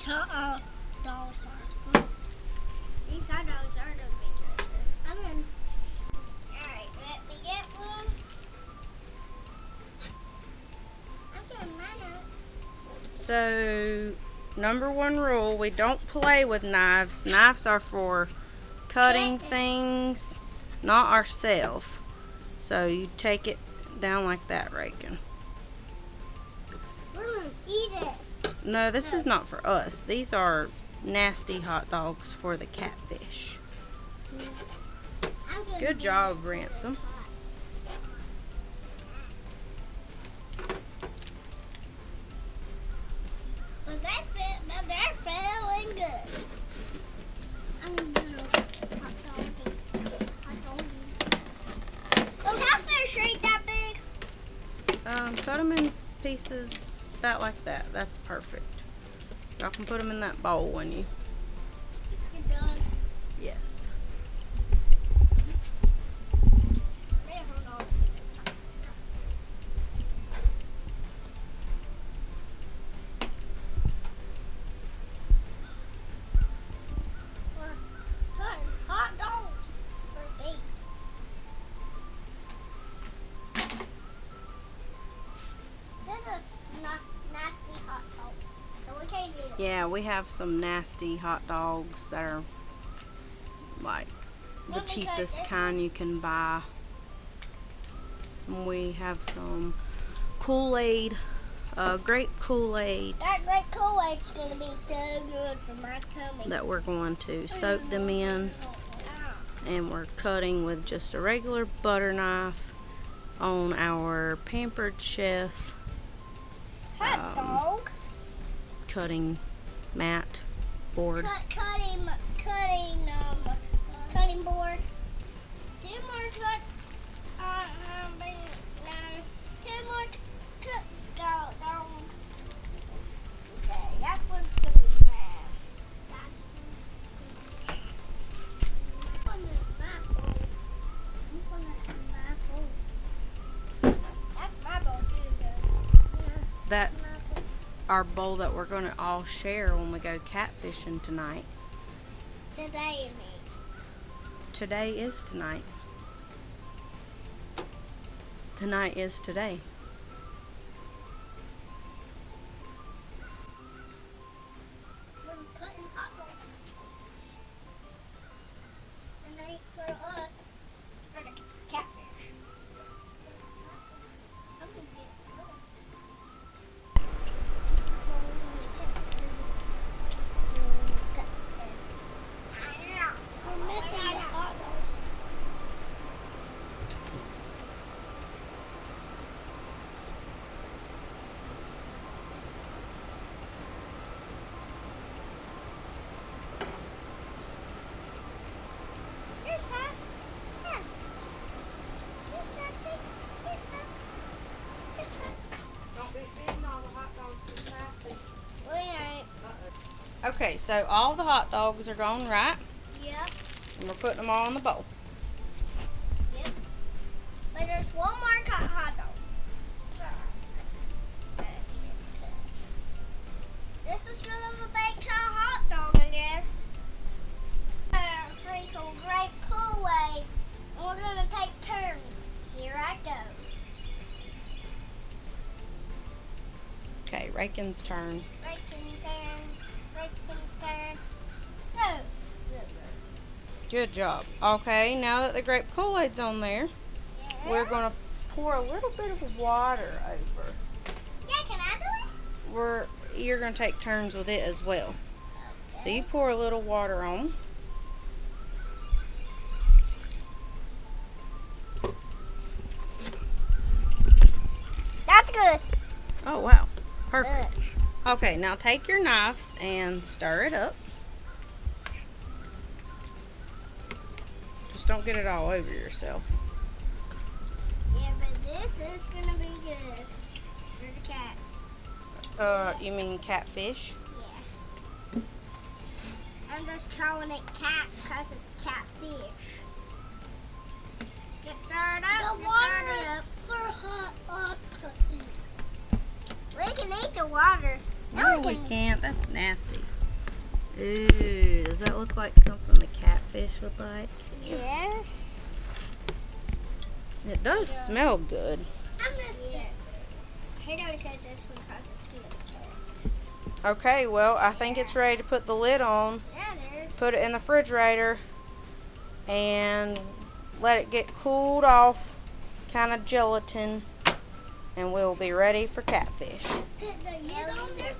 these hot dogs are. These hot dogs are gonna be good. I'm in. Alright, let me get one. I'm getting mine up. So, number one rule, we don't play with knives. Knives are for cutting things, not ourselves. So you take it down like that, Reagan. We're gonna eat it. No, this is not for us. These are nasty hot dogs for the catfish. Good job, Ransom. But they're feeling good. I'm gonna hot dog. Well, catfish ain't that big. Cut them in pieces about like that. That's perfect. Y'all can put them in that bowl when you. You're done. Yes. Hot dogs for bait. This is not nasty hot dogs, so we can't eat it. Yeah, we have some nasty hot dogs that are like the cheapest kind you can buy. And we have some Kool-Aid, grape Kool-Aid That grape Kool-Aid's gonna be so good for my tummy. that we're going to soak them in. And we're cutting with just a regular butter knife on our Pampered Chef Hot dog. cutting mat board. Cutting board. Two more cut. No. Two more cut dogs. Okay, that's what's gonna be bad. That's my bowl too, though. That's our bowl that we're going to all share when we go catfishing tonight. Today, you mean? Today is tonight. Tonight is today. We're cutting hot dogs. And they for us. It's for the catfish. I'm gonna get we're missing the hot dogs. Here, Sass. Sass. Here, Sassy. Here, Sass. Here, Sass. Don't be feeding all the hot dogs to Sassy. We ain't. Okay, so all the hot dogs are gone, right? Yep. And we're putting them all in the bowl. Yep. But there's one more hot dog. This is good of a baked hot dog, I guess. Freaking grape Kool-Aid. And we're gonna take turns. Here I go. Okay, Rakin's turn. Rakin's turn. Rakin's turn. Go. Good job. Okay, now that the grape Kool-Aid's on there, Yeah. we're going to pour a little bit of water over. Yeah, can I do it? You're going to take turns with it as well. So you pour a little water on. That's good. Oh, wow. Perfect. Okay, now take your knives and stir it up. Just don't get it all over yourself. Yeah, but this is gonna be good for the cats. You mean catfish? Yeah. I'm just calling it cat because it's catfish. Get stirred up. The water is for us to eat. We can eat the water. No, we can't. That's nasty. Ooh, does that look like something the catfish would like? Yes. It does smell good. I missed Yeah. it. I don't get this one because it's going to kill it. Okay, well, I think it's ready to put the lid on, Yeah, there's. put it in the refrigerator, and let it get cooled off, kind of gelatin, and we'll be ready for catfish. Put the lid on there.